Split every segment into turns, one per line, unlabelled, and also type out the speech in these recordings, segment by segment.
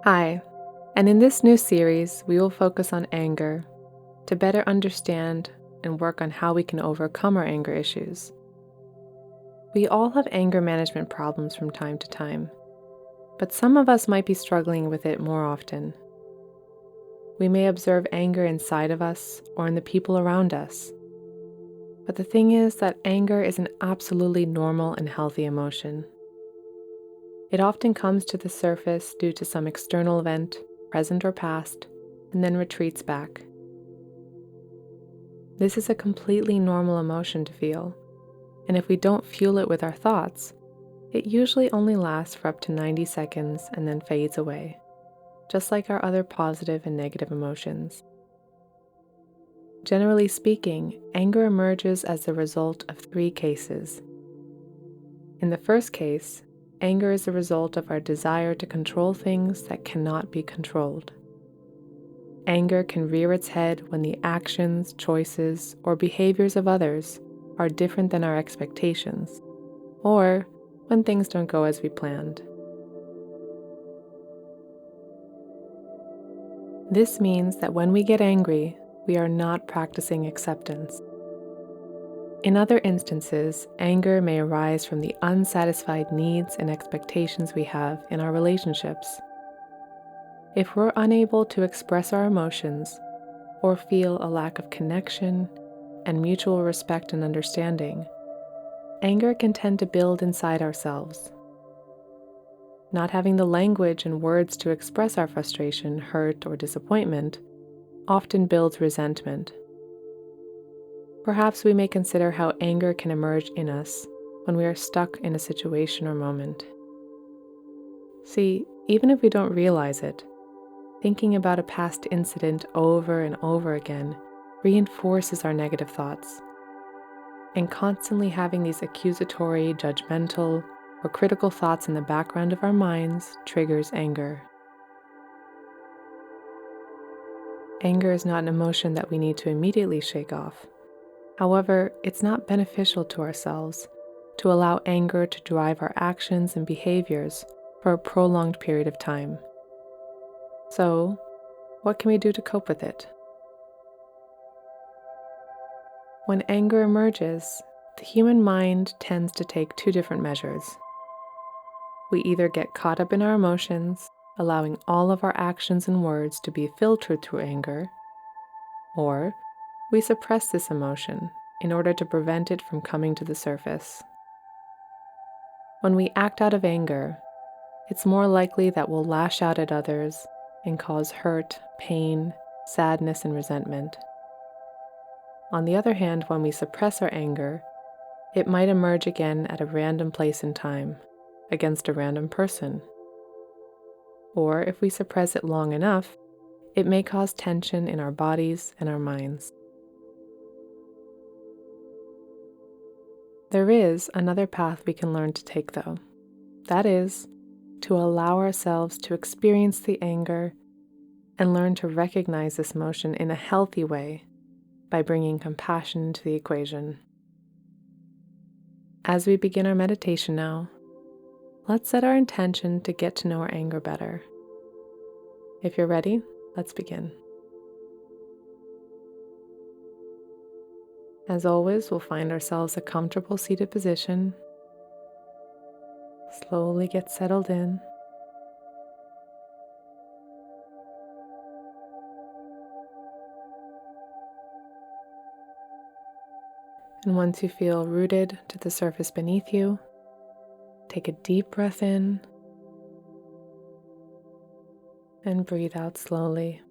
Hi, and in this new series, we will focus on anger to better understand and work on how we can overcome our anger issues. We all have anger management problems from time to time, but some of us might be struggling with it more often. We may observe anger inside of us or in the people around us. But the thing is that anger is an absolutely normal and healthy emotion. It often comes to the surface due to some external event, present or past, and then retreats back. This is a completely normal emotion to feel, and if we don't fuel it with our thoughts, it usually only lasts for up to 90 seconds and then fades away, just like our other positive and negative emotions. Generally speaking, anger emerges as the result of three cases. In the first case, anger is the result of our desire to control things that cannot be controlled. Anger can rear its head when the actions, choices, or behaviors of others are different than our expectations, or when things don't go as we planned. This means that when we get angry, we are not practicing acceptance. In other instances, anger may arise from the unsatisfied needs and expectations we have in our relationships. If we're unable to express our emotions or feel a lack of connection and mutual respect and understanding, anger can tend to build inside ourselves. Not having the language and words to express our frustration, hurt, or disappointment often builds resentment. Perhaps we may consider how anger can emerge in us when we are stuck in a situation or moment. See, even if we don't realize it, thinking about a past incident over and over again reinforces our negative thoughts. And constantly having these accusatory, judgmental, or critical thoughts in the background of our minds triggers anger. Anger is not an emotion that we need to immediately shake off. However, it's not beneficial to ourselves to allow anger to drive our actions and behaviors for a prolonged period of time. So, what can we do to cope with it? When anger emerges, the human mind tends to take two different measures. We either get caught up in our emotions, allowing all of our actions and words to be filtered through anger, or we suppress this emotion in order to prevent it from coming to the surface. When we act out of anger, it's more likely that we'll lash out at others and cause hurt, pain, sadness, and resentment. On the other hand, when we suppress our anger, it might emerge again at a random place and time, against a random person. Or if we suppress it long enough, it may cause tension in our bodies and our minds. There is another path we can learn to take, though. That is, to allow ourselves to experience the anger and learn to recognize this emotion in a healthy way by bringing compassion into the equation. As we begin our meditation now, let's set our intention to get to know our anger better. If you're ready, let's begin. As always, we'll find ourselves a comfortable seated position. Slowly get settled in. And once you feel rooted to the surface beneath you, take a deep breath in and breathe out slowly.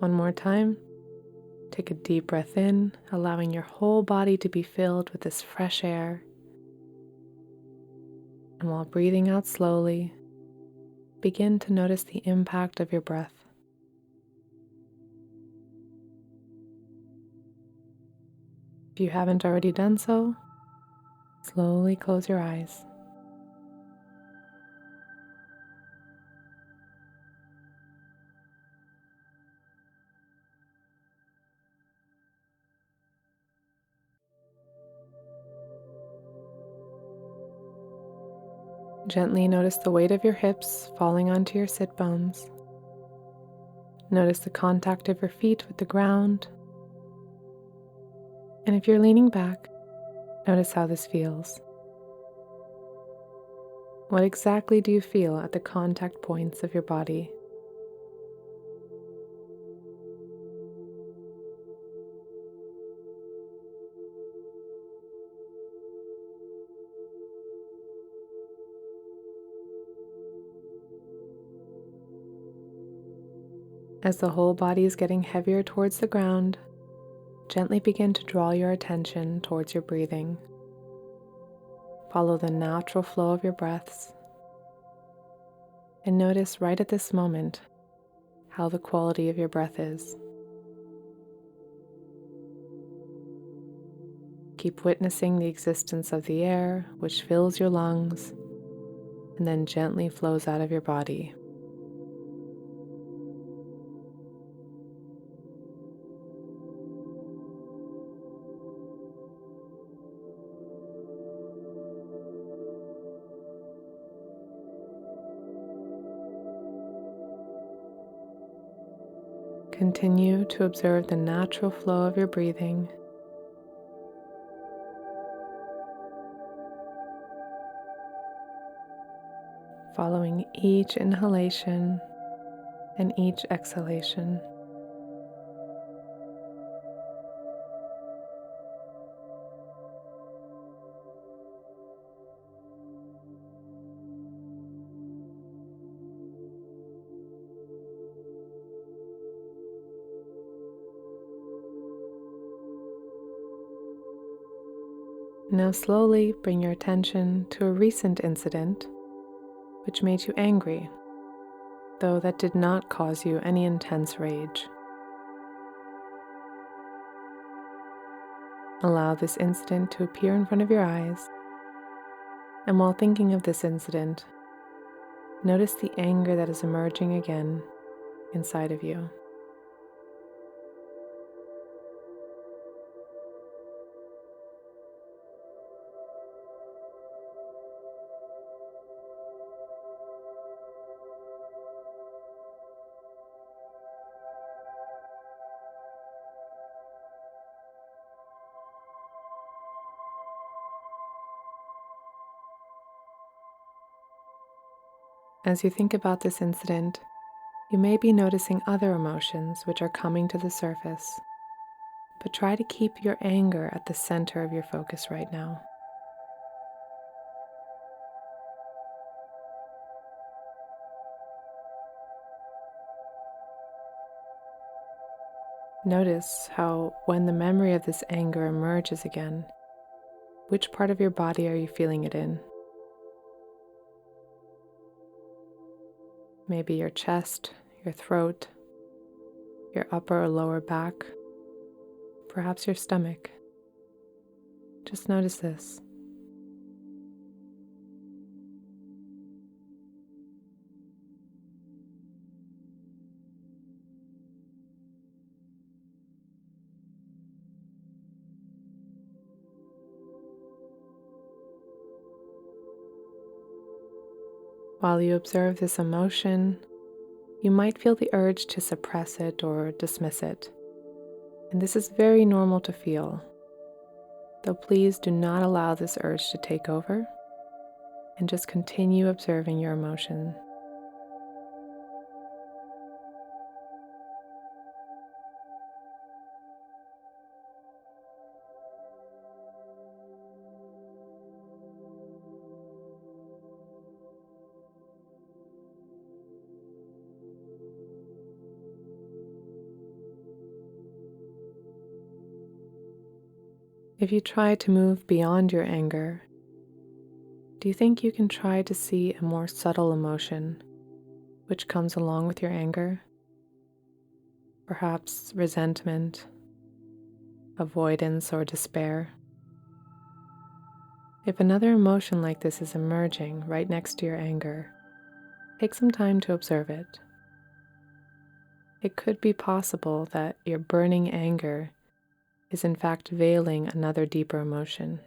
One more time. Take a deep breath in, allowing your whole body to be filled with this fresh air. And while breathing out slowly, begin to notice the impact of your breath. If you haven't already done so, slowly close your eyes. Gently notice the weight of your hips falling onto your sit bones. Notice the contact of your feet with the ground. And if you're leaning back, notice how this feels. What exactly do you feel at the contact points of your body? As the whole body is getting heavier towards the ground, gently begin to draw your attention towards your breathing. Follow the natural flow of your breaths, and notice right at this moment how the quality of your breath is. Keep witnessing the existence of the air which fills your lungs and then gently flows out of your body. Continue to observe the natural flow of your breathing, following each inhalation and each exhalation. Now slowly bring your attention to a recent incident which made you angry, though that did not cause you any intense rage. Allow this incident to appear in front of your eyes, and while thinking of this incident, notice the anger that is emerging again inside of you. As you think about this incident, you may be noticing other emotions which are coming to the surface, but try to keep your anger at the center of your focus right now. Notice how, when the memory of this anger emerges again, which part of your body are you feeling it in? Maybe your chest, your throat, your upper or lower back, perhaps your stomach. Just notice this. While you observe this emotion, you might feel the urge to suppress it or dismiss it. And this is very normal to feel, though please do not allow this urge to take over, and just continue observing your emotion. If you try to move beyond your anger, do you think you can try to see a more subtle emotion which comes along with your anger? Perhaps resentment, avoidance, or despair. If another emotion like this is emerging right next to your anger, take some time to observe it. It could be possible that your burning anger is in fact veiling another deeper emotion.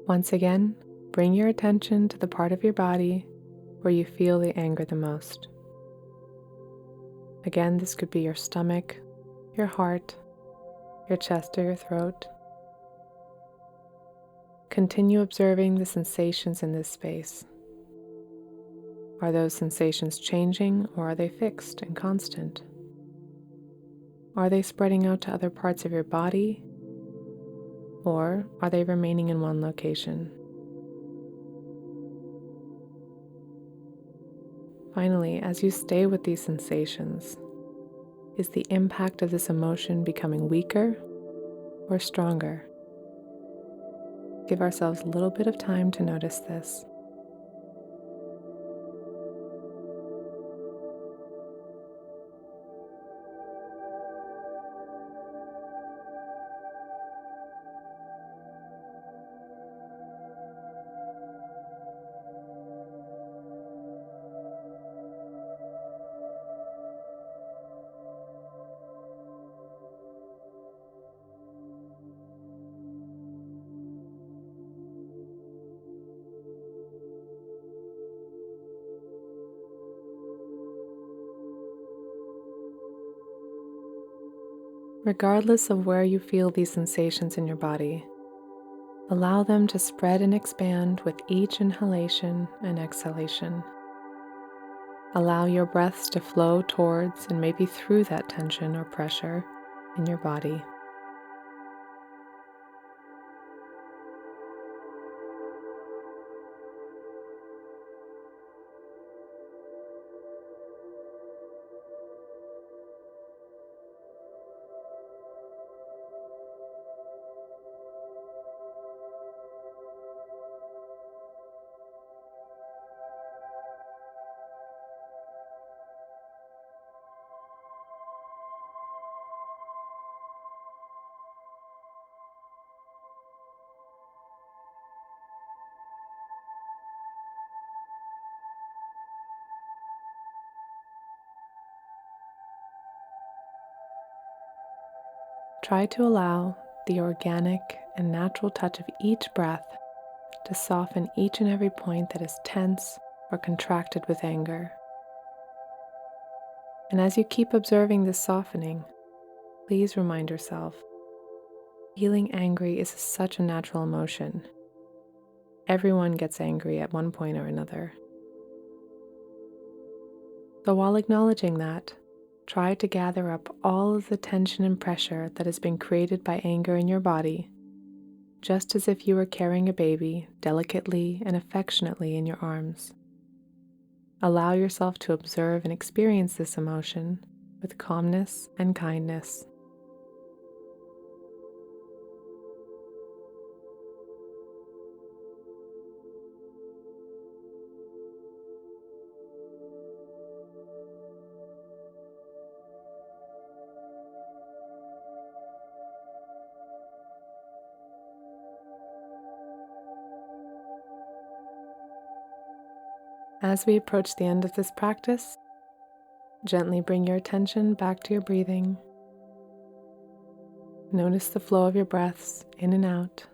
Once again, bring your attention to the part of your body where you feel the anger the most. Again, this could be your stomach, your heart, your chest, or your throat. Continue observing the sensations in this space. Are those sensations changing, or are they fixed and constant? Are they spreading out to other parts of your body, or are they remaining in one location? Finally, as you stay with these sensations, is the impact of this emotion becoming weaker or stronger? Give ourselves a little bit of time to notice this. Regardless of where you feel these sensations in your body, allow them to spread and expand with each inhalation and exhalation. Allow your breaths to flow towards and maybe through that tension or pressure in your body. Try to allow the organic and natural touch of each breath to soften each and every point that is tense or contracted with anger. And as you keep observing this softening, please remind yourself, feeling angry is such a natural emotion. Everyone gets angry at one point or another. So while acknowledging that, try to gather up all of the tension and pressure that has been created by anger in your body, just as if you were carrying a baby delicately and affectionately in your arms. Allow yourself to observe and experience this emotion with calmness and kindness. As we approach the end of this practice, gently bring your attention back to your breathing. Notice the flow of your breaths in and out.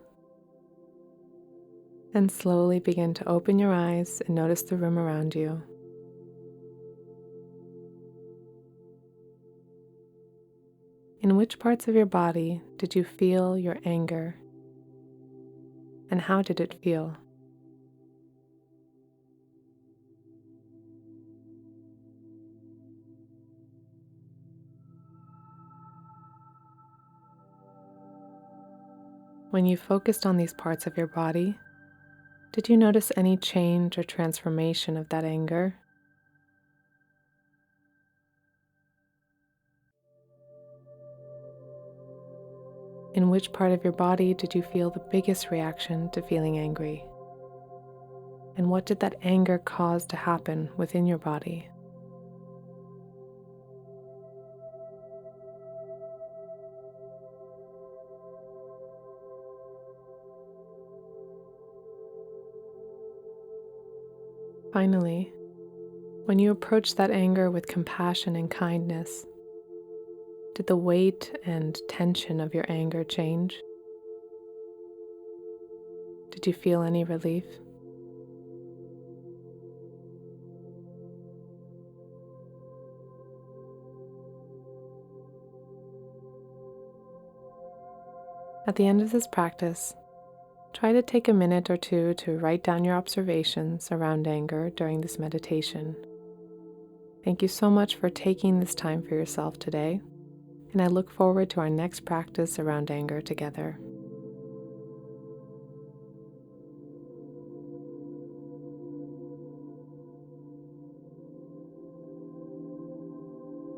And slowly begin to open your eyes and notice the room around you. In which parts of your body did you feel your anger? And how did it feel? When you focused on these parts of your body, did you notice any change or transformation of that anger? In which part of your body did you feel the biggest reaction to feeling angry? And what did that anger cause to happen within your body? Finally, when you approach that anger with compassion and kindness, did the weight and tension of your anger change? Did you feel any relief? At the end of this practice, try to take a minute or two to write down your observations around anger during this meditation. Thank you so much for taking this time for yourself today, and I look forward to our next practice around anger together.